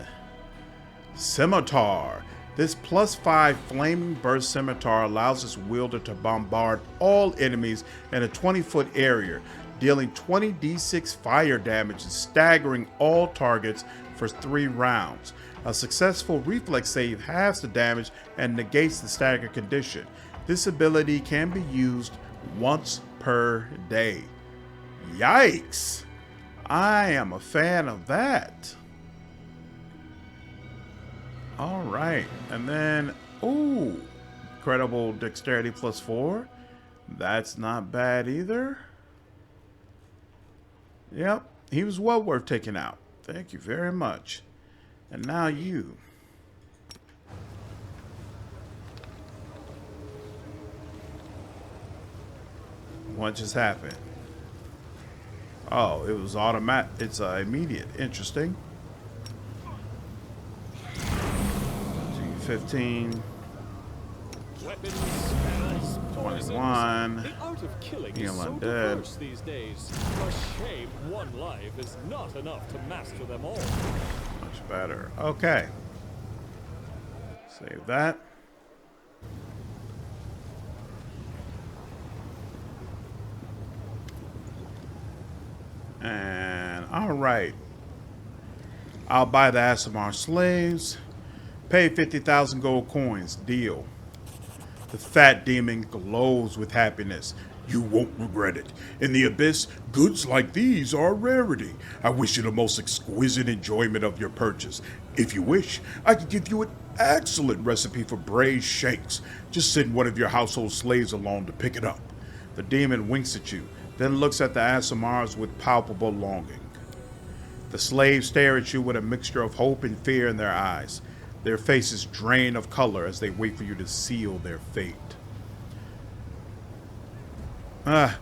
Speaker 1: scimitar. This +5 flaming burst scimitar allows its wielder to bombard all enemies in a 20-foot area, dealing 20d6 fire damage and staggering all targets for 3 rounds. A successful reflex save halves the damage and negates the stagger condition. This ability can be used once per day. Yikes! I am a fan of that. All right, and then, ooh, incredible dexterity +4. That's not bad either. Yep, he was well worth taking out. Thank you very much. And now you. What just happened? Oh, it was automatic. It's immediate. Interesting. 15.
Speaker 2: Weapons, spells,
Speaker 1: 21.
Speaker 2: The art of killing
Speaker 1: Heal
Speaker 2: is so
Speaker 1: undead.
Speaker 2: diverse these days. A shame one life is not enough to master them all.
Speaker 1: Much better. Okay. Save that. And all right. I'll buy the Aasimar slaves. Pay 50,000 gold coins. Deal. The fat demon glows with happiness. You won't regret it. In the Abyss, goods like these are a rarity. I wish you the most exquisite enjoyment of your purchase. If you wish, I could give you an excellent recipe for braised shakes. Just send one of your household slaves along to pick it up. The demon winks at you, then looks at the Aasimars with palpable longing. The slaves stare at you with a mixture of hope and fear in their eyes. Their faces drain of color as they wait for you to seal their fate.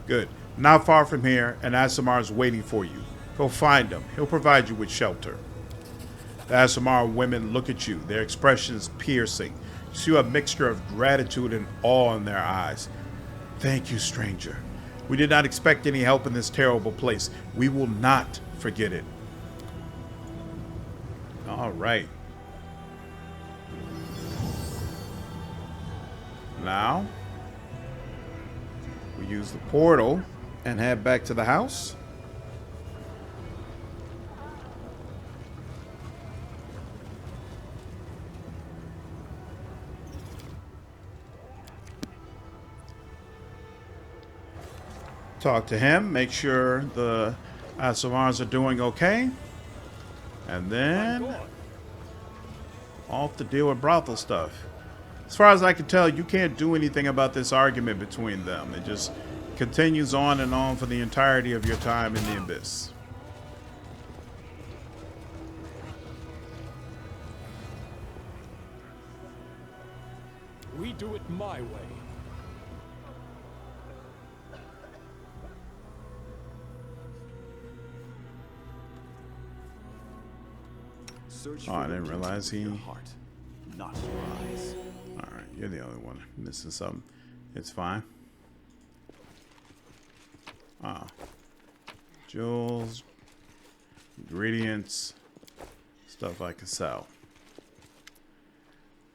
Speaker 1: Good. Not far from here, an Aasimar is waiting for you. Go find him. He'll provide you with shelter. The Aasimar women look at you, their expressions piercing. You see a mixture of gratitude and awe in their eyes. Thank you, stranger. We did not expect any help in this terrible place. We will not forget it. All right. Now, we use the portal and head back to the house. Talk to him, make sure the Aasimars are doing okay. And then off to deal with brothel stuff. As far as I can tell, you can't do anything about this argument between them. It just continues on and on for the entirety of your time in the Abyss.
Speaker 2: We do it my way.
Speaker 4: Search
Speaker 1: Oh,
Speaker 4: for
Speaker 1: I
Speaker 4: the
Speaker 1: didn't realize
Speaker 4: beauty of
Speaker 1: he...
Speaker 4: your heart, not your eyes.
Speaker 1: Alright, you're the only one missing something. It's fine. Ah. Jewels. Ingredients. Stuff I can sell.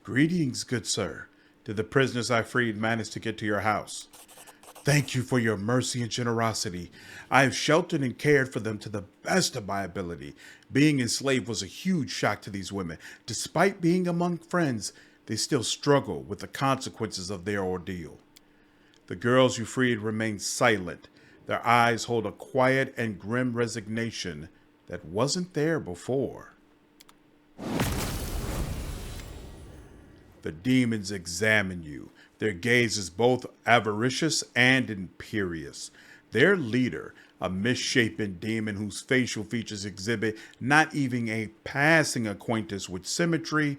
Speaker 1: Greetings, good sir. Did the prisoners I freed manage to get to your house? Thank you for your mercy and generosity. I have sheltered and cared for them to the best of my ability. Being enslaved was a huge shock to these women. Despite being among friends, they still struggle with the consequences of their ordeal. The girls you freed remain silent. Their eyes hold a quiet and grim resignation that wasn't there before. The demons examine you. Their gaze is both avaricious and imperious. Their leader, a misshapen demon whose facial features exhibit not even a passing acquaintance with symmetry,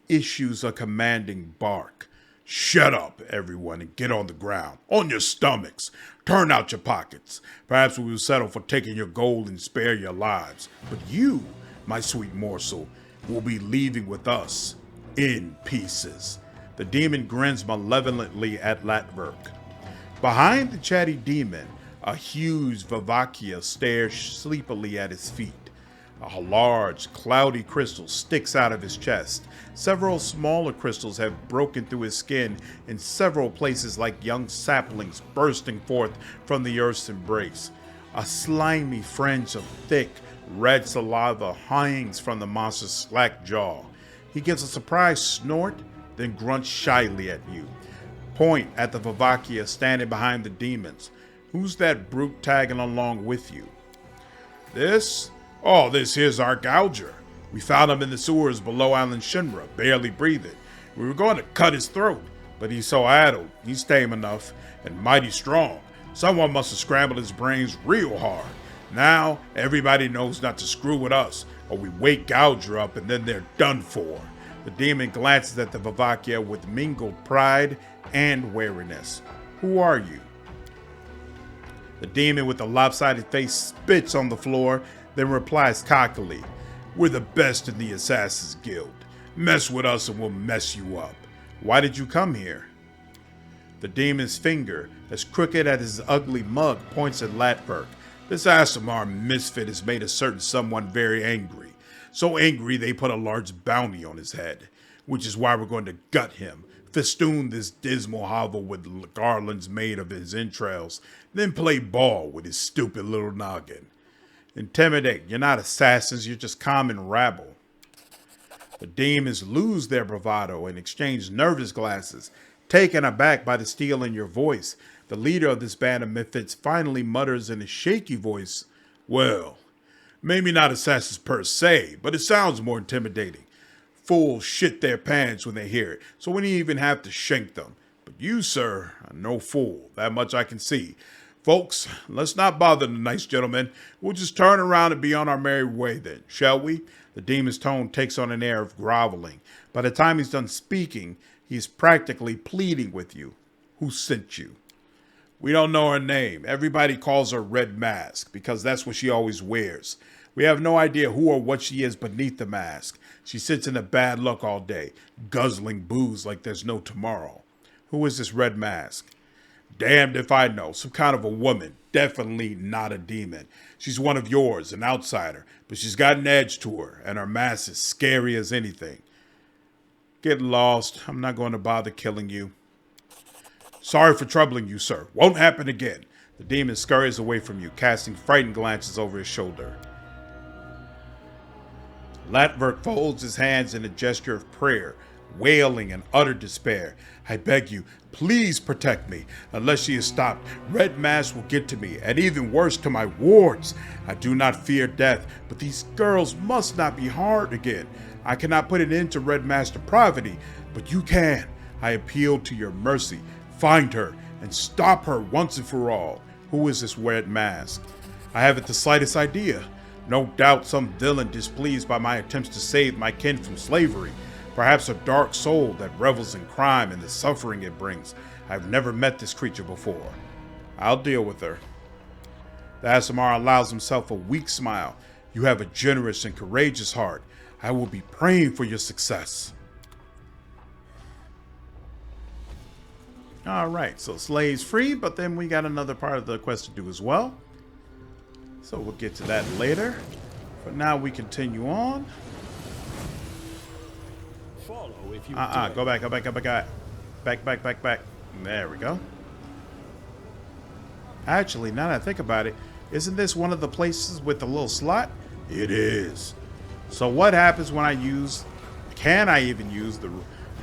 Speaker 1: issues a commanding bark. Shut up, everyone, and get on the ground. On your stomachs. Turn out your pockets. Perhaps we will settle for taking your gold and spare your lives. But you, my sweet morsel, will be leaving with us in pieces. The demon grins malevolently at Latverk. Behind the chatty demon, a huge Vavakia stares sleepily at his feet. A large, cloudy crystal sticks out of his chest. Several smaller crystals have broken through his skin in several places like young saplings bursting forth from the earth's embrace. A slimy fringe of thick, Red saliva hangs from the monster's slack jaw. He gives a surprised snort, then grunts shyly at you. Point at the Vivacia standing behind the demons. Who's that brute tagging along with you? This? Oh, this here's our Gouger. We found him in the sewers below Island Shinra, barely breathing. We were going to cut his throat, but he's so addled. He's tame enough and mighty strong. Someone must have scrambled his brains real hard. Now, everybody knows not to screw with us, or we wake Gouger up and then they're done for. The demon glances at the Vivacia with mingled pride and wariness. Who are you? The demon with the lopsided face spits on the floor, then replies cockily, "We're the best in the Assassin's Guild. Mess with us and we'll mess you up. Why did you come here?" The demon's finger, as crooked as his ugly mug, points at Latverk. This Aasimar misfit has made a certain someone very angry. So angry they put a large bounty on his head, which is why we're going to gut him, festoon this dismal hovel with garlands made of his entrails, then play ball with his stupid little noggin. Intimidate. You're not assassins, you're just common rabble. The demons lose their bravado and exchange nervous glances. Taken aback by the steel in your voice, the leader of this band of misfits finally mutters in a shaky voice, "Well, maybe not assassins per se, but it sounds more intimidating. Fools shit their pants when they hear it, so we didn't even have to shank them. But you, sir, are no fool, that much I can see. Folks, let's not bother the nice gentleman. We'll just turn around and be on our merry way then, shall we?" The demon's tone takes on an air of groveling. By the time he's done speaking, he's practically pleading with you. Who sent you? We don't know her name. Everybody calls her Red Mask, because that's what she always wears. We have no idea who or what she is beneath the mask. She sits in a bad luck all day, guzzling booze like there's no tomorrow. Who is this Red Mask? Damned if I know. Some kind of a woman. Definitely not a demon. She's one of yours, an outsider, but she's got an edge to her, and her mask is scary as anything. Get lost. I'm not going to bother killing you. Sorry for troubling you, sir. Won't happen again. The demon scurries away from you, casting frightened glances over his shoulder. Latverk folds his hands in a gesture of prayer, wailing in utter despair. I beg you, please protect me. Unless she is stopped, Red Mask will get to me, and even worse, to my wards. I do not fear death, but these girls must not be hard again. I cannot put an end to Red Mask's depravity, but you can. I appeal to your mercy. Find her and stop her once and for all. Who is this Red Mask? I haven't the slightest idea. No doubt some villain displeased by my attempts to save my kin from slavery. Perhaps a dark soul that revels in crime and the suffering it brings. I've never met this creature before. I'll deal with her. The Aasimar allows himself a weak smile. You have a generous and courageous heart. I will be praying for your success. Alright, so slaves free, but then we got another part of the quest to do as well. So we'll get to that later. For now, we continue on.
Speaker 2: Follow if you
Speaker 1: Go back. Back. There we go. Actually, now that I think about it, isn't this one of the places with the little slot? It is. So what happens when I use... Can I even use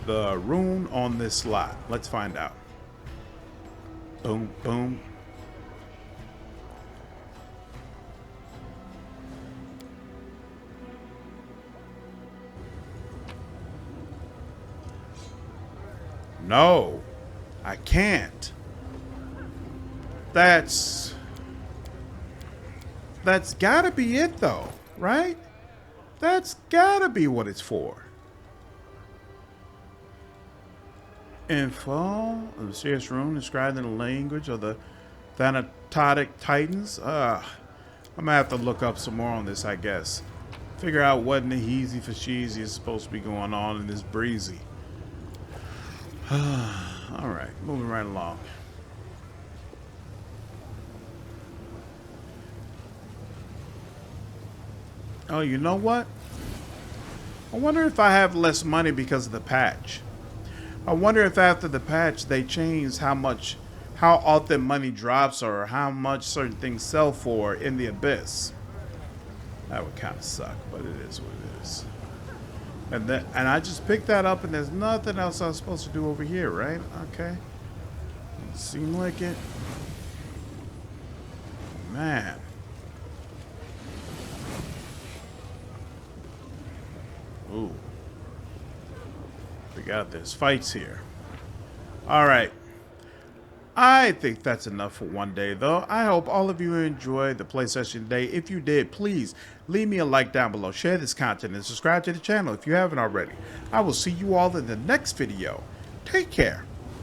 Speaker 1: the rune on this slot? Let's find out. Boom, boom. No, I can't. That's gotta be it though, right? That's gotta be what it's for. Info, a mysterious rune described in the language of the Thanatic Titans. I'm gonna have to look up some more on this, I guess. Figure out what in the heezy fasheezy is supposed to be going on in this breezy. Alright, moving right along. Oh, you know what? I wonder if I have less money because of the patch. I wonder if after the patch they change how often money drops or how much certain things sell for in the Abyss. That would kind of suck, but it is what it is. And I just picked that up, and there's nothing else I was supposed to do over here, right? Okay. Doesn't seem like it. Man. Ooh. We got this. Fights here. Alright. I think that's enough for one day, though. I hope all of you enjoyed the play session today. If you did, please leave me a like down below. Share this content and subscribe to the channel if you haven't already. I will see you all in the next video. Take care.